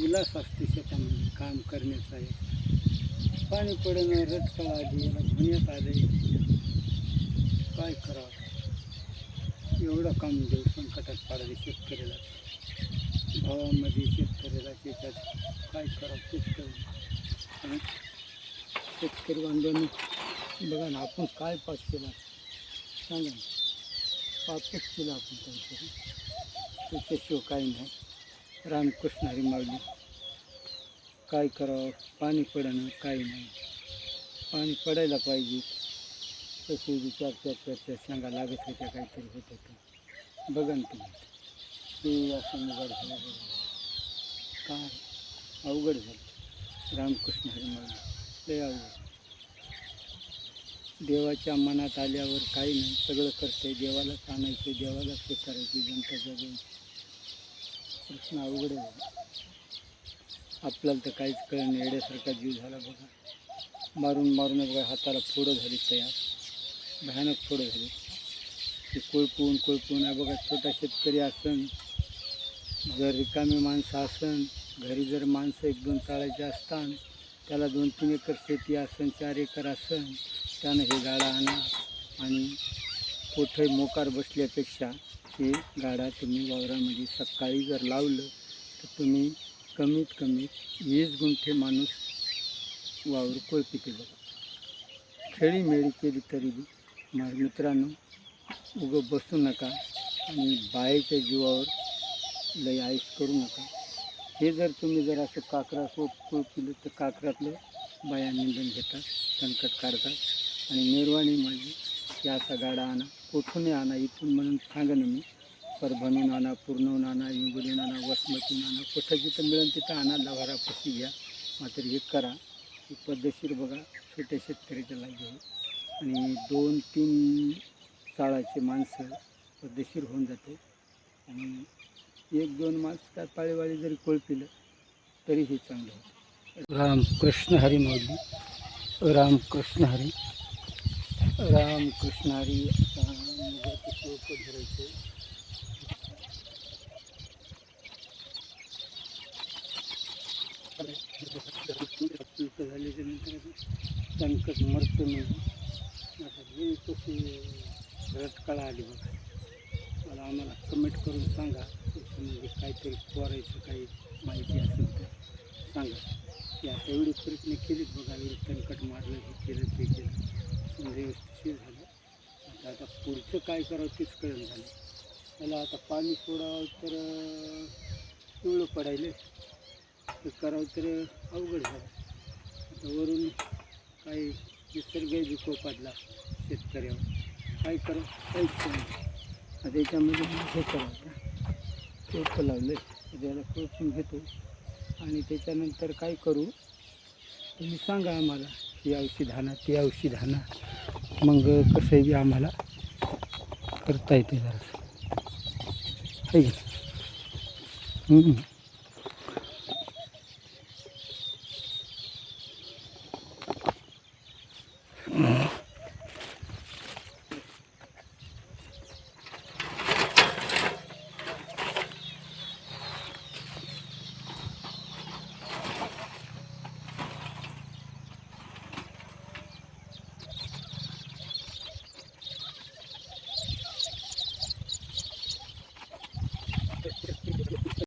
उल्हास असते शेतामध्ये काम करण्याचा आहे. पाणी पडणं रटकळ आली, याला धुण्यात आले, काय करावं. एवढं काम देऊ संकटात पाडले शेतकऱ्याला. भावामध्ये शेतकऱ्याला त्याच्यात काय करावं तेच कळलं. शेतकरी बांधवांनी बघा ना, आपण काय पास केला सांगा ना. पापच केला आपण काहीतरी, त्याच्याशिवाय काही नाही. रामकृष्ण हरी माऊली. काय करावं, पाणी पडणं काही नाही. पाणी पडायला पाहिजे. तसे चार चार चार चार सांगा लागत होत्या, काहीतरी होत होतं. बघा ना तुम्ही, ते असं उघड झालं. काय अवघड झालं. रामकृष्ण हरी माऊली लय अवघड. देवाच्या मनात आल्यावर काही नाही, सगळं करते. देवालाच आणायचं, देवालाच हे करायची, जनता जगून. कृष्ण अवघड आहे. आपल्याला तर काहीच कळलं, येड्यासारखा जीव झाला बघा. मारून मारून बघा हाताला फोडं झाली तयार, भयानक फोडं झाली. ते कोळपून कोळपून आहे बघा. छोटा शेतकरी असन, जर रिकामी माणसं असन, घरी जर माणसं 1-2 चाळायचे असतात, त्याला 2-3 एकर शेती असन, 4 एकर असन, त्यानं हे गाडा आणा आणि कोठे मोकार बसल्यापेक्षा हे गाडा तुम्ही वावरामध्ये सकाळी जर लावलं तर तुम्ही कमीत कमी 20 गुंठे माणूस वावर कोळपी केलं. खेळीमेळी केली तरी बी मित्रांनो, उगं बसू नका आणि बायेच्या जीवावर लय आईस करू नका. हे जर तुम्ही जर असं काकरा कोळपिलं तर काकरातलं बाया निंदून घेतात, संकट काढतात. आणि निर्वाणी माझी की असा गाडा आणा, कोठूनही आणा, इथून म्हणून सांगा ना मी, परभणून आणा, पूर्णहून आणा, इंगोलीहून आणा, वसमतून आणा, कुठं जिथं मिळेल तिथं आणा, लवारापाशी घ्या. मात्र हे करा, ही पद्धतशीर बघा, छोट्या शेतकऱ्याच्या लागे आहे. आणि 2-3 चाळाचे माणसं पद्धतशीर होऊन जाते. आणि 1-2 माणसं काय पाळीवाळी जरी कोळपिलं तरीही चांगलं होतं. रामकृष्ण हरी माऊली. रामकृष्ण हरी. रामकृष्ण हरी. धरायचं झाल्याच्या नंतर संकट मरतो नाही. आता कशी रटकळा आली बघा. मला आम्हाला कमेंट करून सांगा, त्याच्यामध्ये काहीतरी पोरायचं काही माहिती असेल तर सांगा. की आता एवढे प्रयत्न केलेत बघा, एवढं संकट मारलं, हे केलं ते केलं, समजा व्यवस्थित झालं. आता पुढचं काय करावं तेच कळलं झालं. त्याला आता पाणी सोडावं तर पिवळं पडायले, ते करावं तर अवघड झालं. आता वरून काही निसर्ग विकोपातला शेतकऱ्यावर काय करावं काहीच नाही. त्याच्यामध्ये हे करावं, कोळपं लावलं, त्याला कोळपून घेतो. आणि त्याच्यानंतर काय करू तुम्ही सांगा आम्हाला, ही औषध आणा, ती औषध आणा. मग कसंही आम्हाला करता येते जरासं.